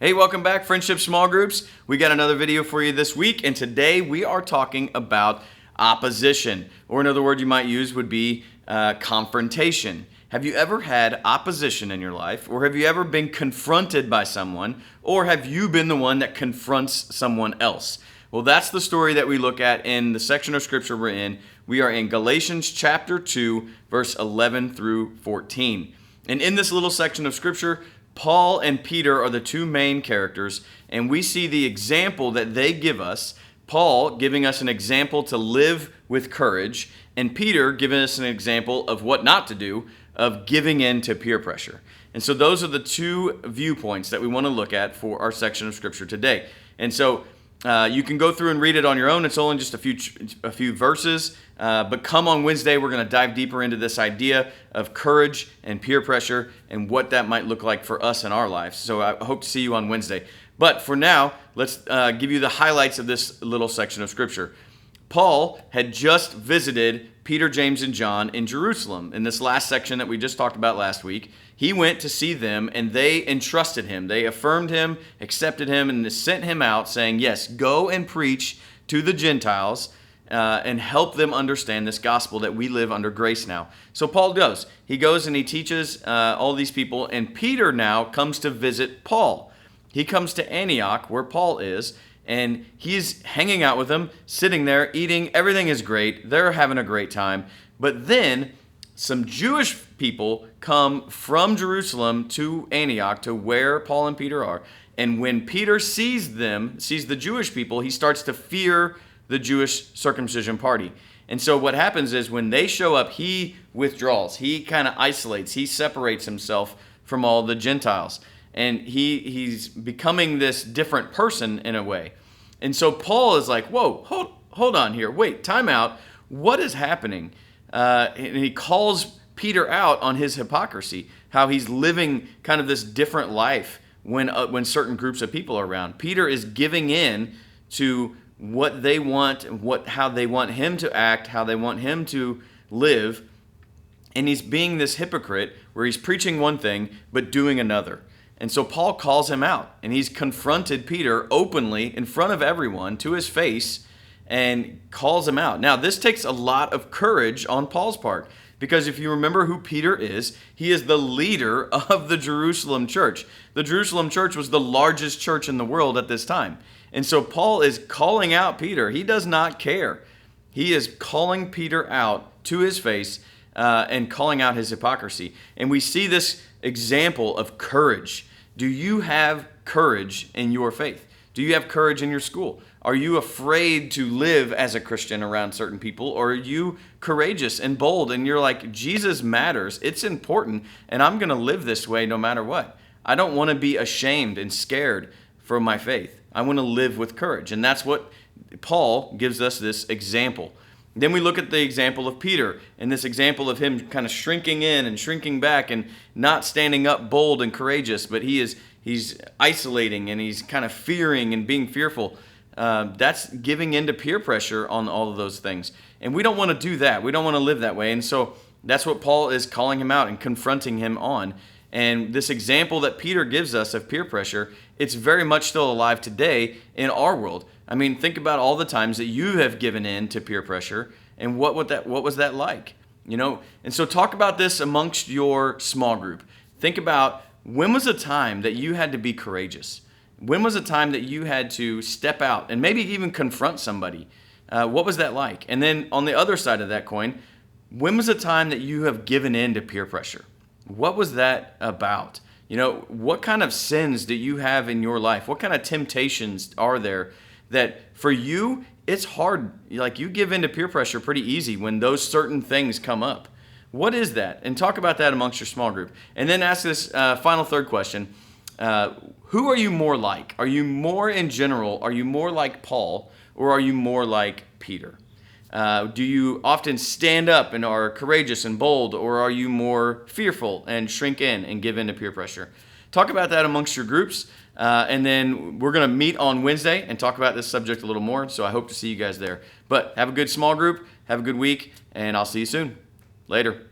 Hey, welcome back, Friendship Small Groups. We got another video for you this week, and today we are talking about opposition, or another word you might use would be confrontation. Have you ever had opposition in your life, or have you ever been confronted by someone, or have you been the one that confronts someone else? Well, that's the story that we look at in the section of scripture we're in. We are in Galatians chapter 2, verse 11 through 14. And in this little section of scripture, Paul and Peter are the two main characters, and we see the example that they give us. Paul giving us an example to live with courage, and Peter giving us an example of what not to do, of giving in to peer pressure. And so those are the two viewpoints that we want to look at for our section of scripture today. And so you can go through and read it on your own. It's only just a few verses. But come on Wednesday, we're going to dive deeper into this idea of courage and peer pressure and what that might look like for us in our lives. So I hope to see you on Wednesday. But for now, let's give you the highlights of this little section of Scripture. Paul had just visited Peter, James, and John in Jerusalem. In this last section that we just talked about last week, he went to see them, and they entrusted him. They affirmed him, accepted him, and sent him out saying, yes, go and preach to the Gentiles and help them understand this gospel that we live under grace now. So Paul goes. He goes and he teaches all these people, and Peter now comes to visit Paul. He comes to Antioch, where Paul is, and he's hanging out with them, sitting there, eating. Everything is great. They're having a great time. But then some Jewish people come from Jerusalem to Antioch, to where Paul and Peter are. And when Peter sees the Jewish people, he starts to fear the Jewish circumcision party. And so what happens is when they show up, he withdraws. He kind of isolates. He separates himself from all the Gentiles. And he's becoming this different person in a way. And so Paul is like, whoa, hold on here. Wait, time out. What is happening? And he calls Peter out on his hypocrisy, how he's living kind of this different life when certain groups of people are around. Peter is giving in to what they want, how they want him to act, how they want him to live. And he's being this hypocrite where he's preaching one thing but doing another. And so Paul calls him out, and he's confronted Peter openly in front of everyone to his face and calls him out. Now, this takes a lot of courage on Paul's part, because if you remember who Peter is, he is the leader of the Jerusalem church. The Jerusalem church was the largest church in the world at this time. And so Paul is calling out Peter. He does not care. He is calling Peter out to his face and calling out his hypocrisy. And we see this example of courage. Do you have courage in your faith? Do you have courage in your school? Are you afraid to live as a Christian around certain people? Or are you courageous and bold and you're like, Jesus matters, it's important, and I'm going to live this way no matter what. I don't want to be ashamed and scared for my faith. I want to live with courage. And that's what Paul gives us, this example. Then we look at the example of Peter, and this example of him kind of shrinking in and shrinking back and not standing up bold and courageous, but he's isolating and he's kind of fearing and being fearful. That's giving into peer pressure on all of those things. And we don't want to do that. We don't want to live that way. And so that's what Paul is calling him out and confronting him on. And this example that Peter gives us of peer pressure, it's very much still alive today in our world. I mean, think about all the times that you have given in to peer pressure, and what was that like? You know, and so talk about this amongst your small group. Think about, when was a time that you had to be courageous? When was a time that you had to step out and maybe even confront somebody? What was that like? And then on the other side of that coin, when was a time that you have given in to peer pressure? What was that about? You know, what kind of sins do you have in your life? What kind of temptations are there that for you, it's hard? Like, you give in to peer pressure pretty easy when those certain things come up. What is that? And talk about that amongst your small group. And then ask this final third question. Who are you more like? Are you more in general? Are you more like Paul, or are you more like Peter? Do you often stand up and are courageous and bold, or are you more fearful and shrink in and give in to peer pressure? Talk about that amongst your groups, and then we're going to meet on Wednesday and talk about this subject a little more, so I hope to see you guys there. But have a good small group, have a good week, and I'll see you soon. Later.